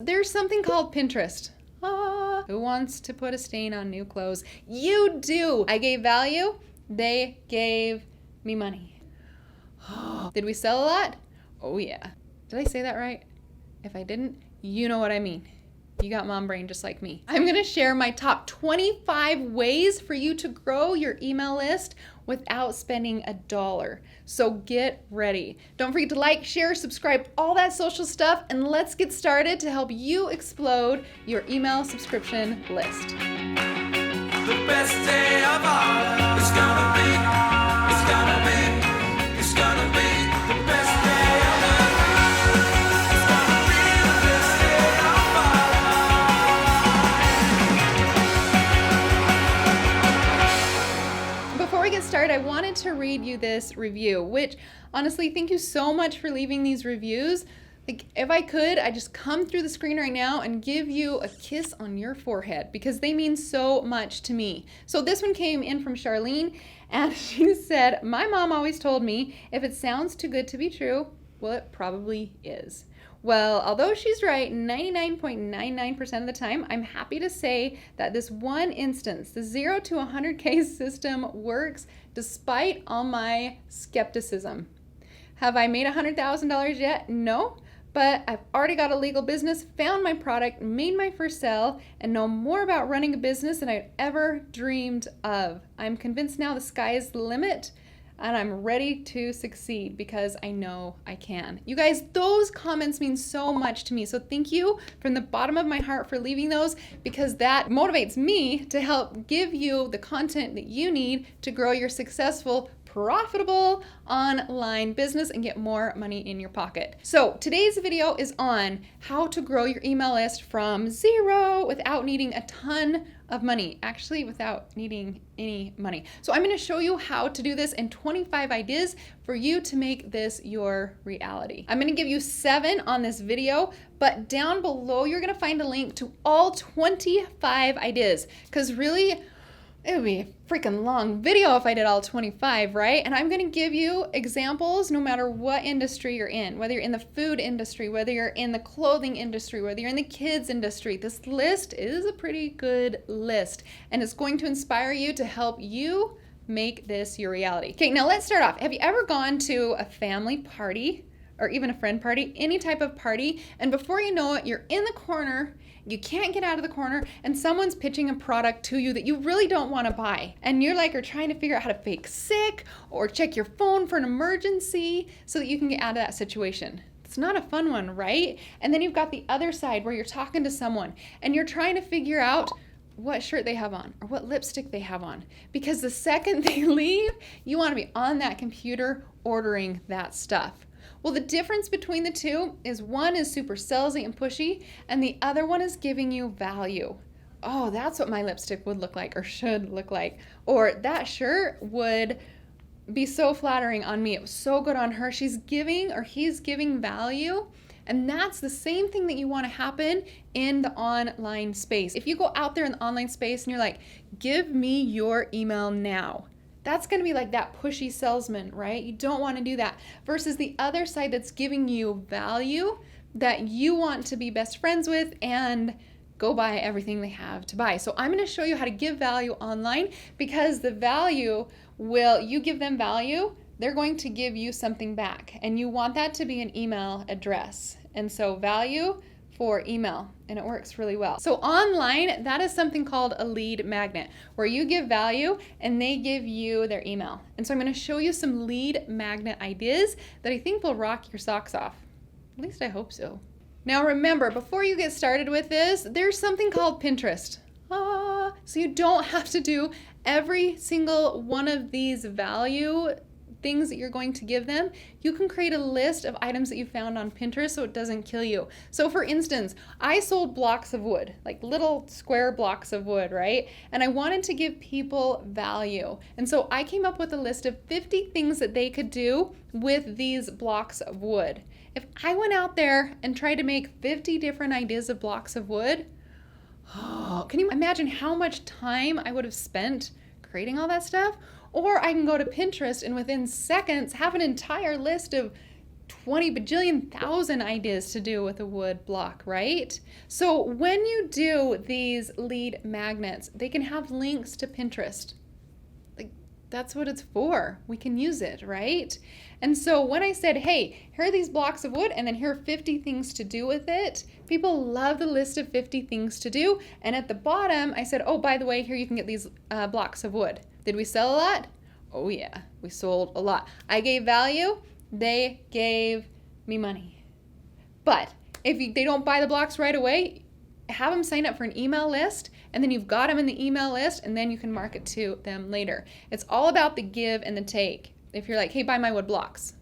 There's something called Pinterest. Who wants to put a stain on new clothes? You do. I gave value. They gave me money. Did we sell a lot? Oh yeah. Did I say that right? If I didn't, you know what I mean. You got mom brain just like me. I'm gonna share my top 25 ways for you to grow your email list without spending $1. So get ready. Don't forget to like, share, subscribe, all that social stuff, and let's get started to help you explode your email subscription list. The best day of all is gonna be the best day of all. It's gonna be the best day of all. Before we get started, I wanted to read you this review, which honestly, thank you so much for leaving these reviews. Like, if I could, I'd just come through the screen right now and give you a kiss on your forehead because they mean so much to me. So this one came in from Charlene, and she said, my mom always told me if it sounds too good to be true, well, it probably is. Well, although she's right 99.99% of the time, I'm happy to say that this one instance, the 0 to 100K system, works despite all my skepticism. Have I made $100,000 yet? No. But I've already got a legal business, found my product, made my first sale, and know more about running a business than I've ever dreamed of. I'm convinced now the sky is the limit, and I'm ready to succeed because I know I can. You guys, those comments mean so much to me. So thank you from the bottom of my heart for leaving those, because that motivates me to help give you the content that you need to grow your successful, profitable online business and get more money in your pocket. So today's video is on how to grow your email list from 0 without needing a ton of money, actually without needing any money. So I'm going to show you how to do this and 25 ideas for you to make this your reality. I'm going to give you 7 on this video, but down below you're going to find a link to all 25 ideas, because really it would be a freaking long video if I did all 25, right? And I'm going to give you examples no matter what industry you're in, whether you're in the food industry, whether you're in the clothing industry, whether you're in the kids industry. This list is a pretty good list, and it's going to inspire you to help you make this your reality. Okay, now let's start off. Have you ever gone to a family party or even a friend party, any type of party, and before you know it, you're in the corner, you can't get out of the corner, and someone's pitching a product to you that you really don't want to buy. And you're like, are trying to figure out how to fake sick or check your phone for an emergency so that you can get out of that situation. It's not a fun one, right? And then you've got the other side where you're talking to someone and you're trying to figure out what shirt they have on or what lipstick they have on. Because the second they leave, you want to be on that computer ordering that stuff. Well, the difference between the two is one is super salesy and pushy, and the other one is giving you value. Oh, that's what my lipstick would look like or should look like. Or that shirt would be so flattering on me. It was so good on her. She's giving or he's giving value. And that's the same thing that you want to happen in the online space. If you go out there in the online space and you're like, give me your email now, that's going to be like that pushy salesman, right? You don't want to do that. Versus the other side that's giving you value that you want to be best friends with and go buy everything they have to buy. So I'm going to show you how to give value online, because the value you give them value, they're going to give you something back. And you want that to be an email address. And so value for email, and it works really well. So online, that is something called a lead magnet, where you give value and they give you their email. And so I'm going to show you some lead magnet ideas that I think will rock your socks off. At least I hope so. Now remember, before you get started with this, there's something called Pinterest. So you don't have to do every single one of these value things that you're going to give them. You can create a list of items that you found on Pinterest so it doesn't kill you. So for instance, I sold blocks of wood, like little square blocks of wood, right? And I wanted to give people value. And so I came up with a list of 50 things that they could do with these blocks of wood. If I went out there and tried to make 50 different ideas of blocks of wood, can you imagine how much time I would have spent creating all that stuff? Or I can go to Pinterest and within seconds have an entire list of 20 bajillion thousand ideas to do with a wood block, right? So when you do these lead magnets, they can have links to Pinterest. Like, that's what it's for. We can use it, right? And so when I said, hey, here are these blocks of wood, and then here are 50 things to do with it, people love the list of 50 things to do. And at the bottom, I said, oh, by the way, here you can get these blocks of wood. Did we sell a lot? Oh yeah, we sold a lot. I gave value. They gave me money. But if they don't buy the blocks right away, have them sign up for an email list, and then you've got them in the email list, and then you can market to them later. It's all about the give and the take. If you're like, hey, buy my wood blocks,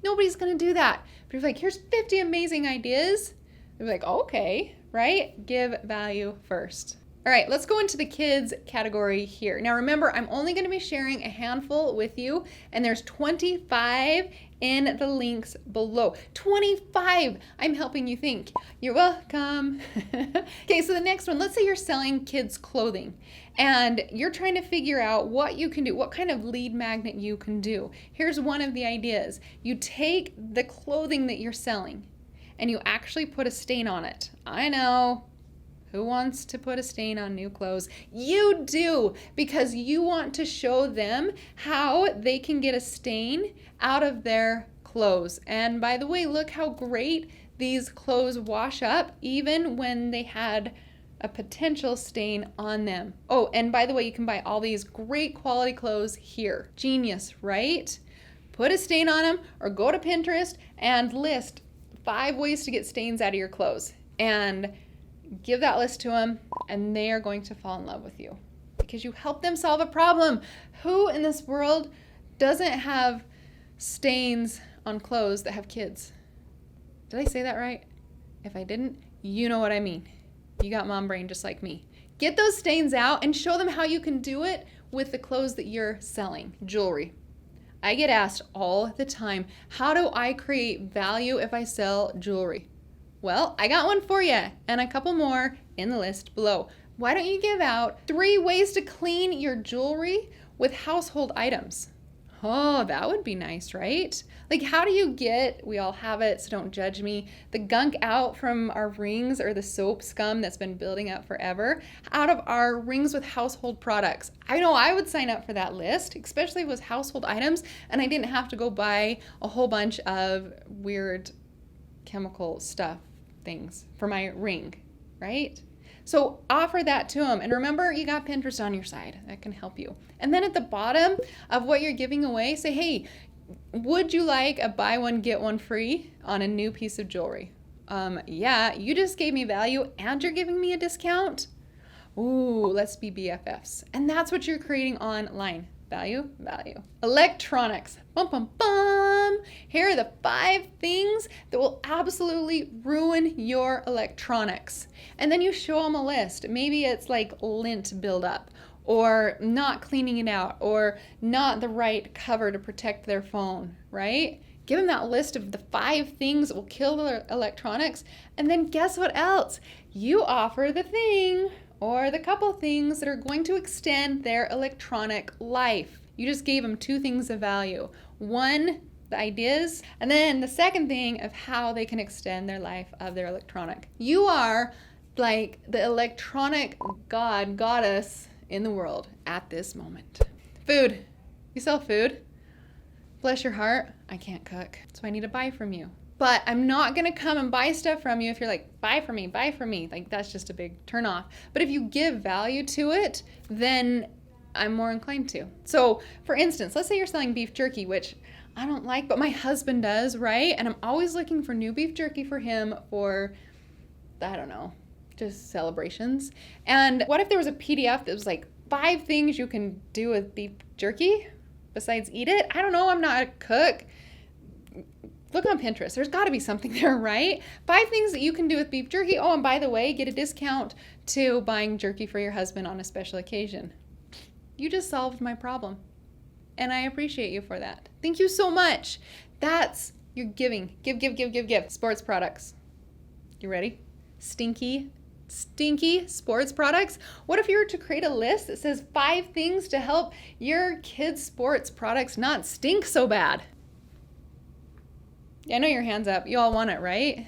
nobody's going to do that. But if you're like, here's 50 amazing ideas, they're like, okay, right? Give value first. All right, let's go into the kids category here. Now remember, I'm only going to be sharing a handful with you, and there's 25 in the links below. 25! I'm helping you think. You're welcome. Okay, so the next one, let's say you're selling kids clothing, and you're trying to figure out what you can do, what kind of lead magnet you can do. Here's one of the ideas. You take the clothing that you're selling, and you actually put a stain on it. I know. Who wants to put a stain on new clothes? You do, because you want to show them how they can get a stain out of their clothes. And by the way, look how great these clothes wash up even when they had a potential stain on them. Oh, and by the way, you can buy all these great quality clothes here. Genius, right? Put a stain on them, or go to Pinterest and list 5 ways to get stains out of your clothes. And give that list to them, and they are going to fall in love with you because you help them solve a problem. Who in this world doesn't have stains on clothes that have kids? Did I say that right? If I didn't, you know what I mean. You got mom brain just like me. Get those stains out and show them how you can do it with the clothes that you're selling. Jewelry. I get asked all the time, how do I create value if I sell jewelry? Well, I got one for you, and a couple more in the list below. Why don't you give out 3 ways to clean your jewelry with household items? Oh, that would be nice, right? Like, how do you get, we all have it, so don't judge me, the gunk out from our rings, or the soap scum that's been building up forever, out of our rings with household products? I know I would sign up for that list, especially with household items, and I didn't have to go buy a whole bunch of weird chemical stuff things for my ring, right? So offer that to them. And remember, you got Pinterest on your side. That can help you. And then at the bottom of what you're giving away, say, hey, would you like a buy one, get one free on a new piece of jewelry? Yeah, you just gave me value and you're giving me a discount. Ooh, let's be BFFs. And that's what you're creating online. Value, value. Electronics. Bum, bum, bum. Here are the 5 things that will absolutely ruin your electronics. And then you show them a list. Maybe it's like lint buildup, or not cleaning it out, or not the right cover to protect their phone, right? Give them that list of the 5 things that will kill their electronics. And then guess what else? You offer the thing or the couple things that are going to extend their electronic life. You just gave them 2 things of value. One, the ideas, and then the second thing of how they can extend their life of their electronic. You are like the electronic goddess in the world at this moment. Food. You sell food? Bless your heart, I can't cook, so I need to buy from you. But I'm not gonna come and buy stuff from you if you're like, buy from me, buy from me. Like, that's just a big turn off. But if you give value to it, then I'm more inclined to. So for instance, let's say you're selling beef jerky, which I don't like, but my husband does, right? And I'm always looking for new beef jerky for him for, I don't know, just celebrations. And what if there was a PDF that was like 5 things you can do with beef jerky besides eat it? I don't know, I'm not a cook. Look on Pinterest. There's got to be something there, right? 5 things that you can do with beef jerky. Oh, and by the way, get a discount to buying jerky for your husband on a special occasion. You just solved my problem. And I appreciate you for that. Thank you so much. That's your giving. Give. Sports products. You ready? Stinky sports products. What if you were to create a list that says 5 things to help your kids' sports products not stink so bad? Yeah, I know your hands up. You all want it, right?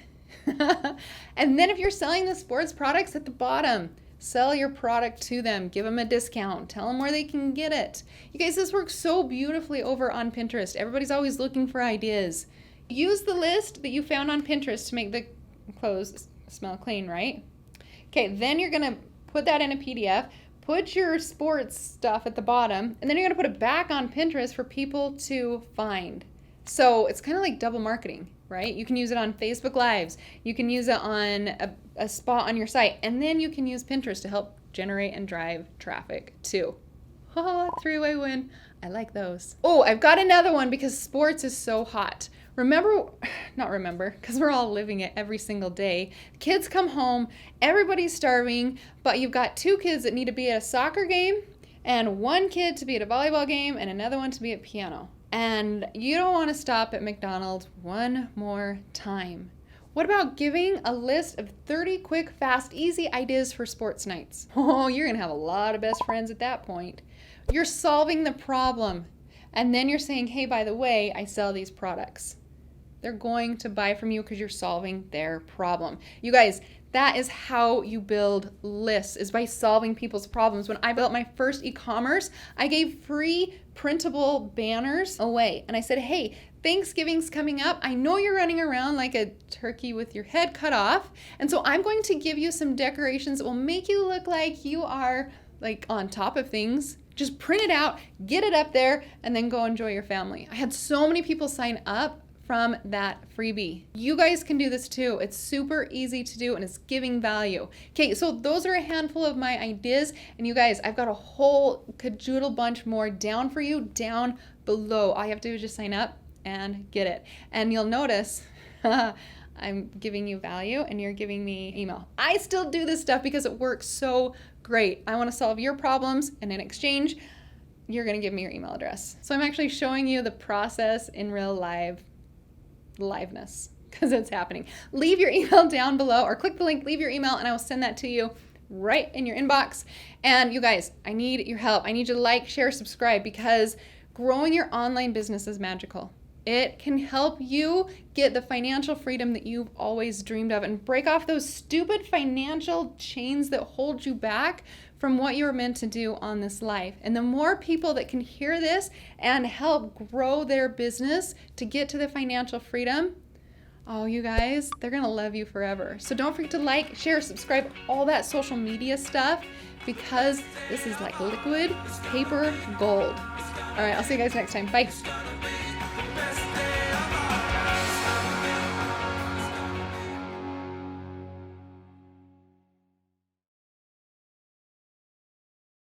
And then if you're selling the sports products at the bottom, sell your product to them. Give them a discount. Tell them where they can get it. You guys, this works so beautifully over on Pinterest. Everybody's always looking for ideas. Use the list that you found on Pinterest to make the clothes smell clean, right? Okay, then you're going to put that in a PDF. Put your sports stuff at the bottom, and then you're going to put it back on Pinterest for people to find. So it's kind of like double marketing, right? You can use it on Facebook Lives. You can use it on a spot on your site, and then you can use Pinterest to help generate and drive traffic too. Oh, three-way win. I like those. Oh, I've got another one because sports is so hot. Not remember, because we're all living it every single day. Kids come home, everybody's starving, but you've got 2 kids that need to be at a soccer game, and 1 kid to be at a volleyball game, and another one to be at piano. And you don't want to stop at McDonald's one more time. What about giving a list of 30 quick, fast, easy ideas for sports nights? Oh, you're going to have a lot of best friends at that point. You're solving the problem. And then you're saying, hey, by the way, I sell these products. They're going to buy from you because you're solving their problem. You guys, that is how you build lists, is by solving people's problems. When I built my first e-commerce, I gave free printable banners away. And I said, hey, Thanksgiving's coming up. I know you're running around like a turkey with your head cut off. And so I'm going to give you some decorations that will make you look like you are like on top of things. Just print it out, get it up there, and then go enjoy your family. I had so many people sign up from that freebie. You guys can do this too. It's super easy to do and it's giving value. Okay, so those are a handful of my ideas. And you guys, I've got a whole cajoodle bunch more down for you down below. All you have to do is just sign up and get it. And you'll notice I'm giving you value and you're giving me email. I still do this stuff because it works so great. I want to solve your problems, and in exchange, you're going to give me your email address. So I'm actually showing you the process in real liveness because it's happening. Leave your email down below or click the link, leave your email, and I will send that to you right in your inbox. And you guys, I need your help. I need you to like, share, subscribe, because growing your online business is magical. It can help you get the financial freedom that you've always dreamed of and break off those stupid financial chains that hold you back from what you were meant to do on this life. And the more people that can hear this and help grow their business to get to the financial freedom, oh, you guys, they're going to love you forever. So don't forget to like, share, subscribe, all that social media stuff, because this is like liquid paper gold. All right, I'll see you guys next time. Bye.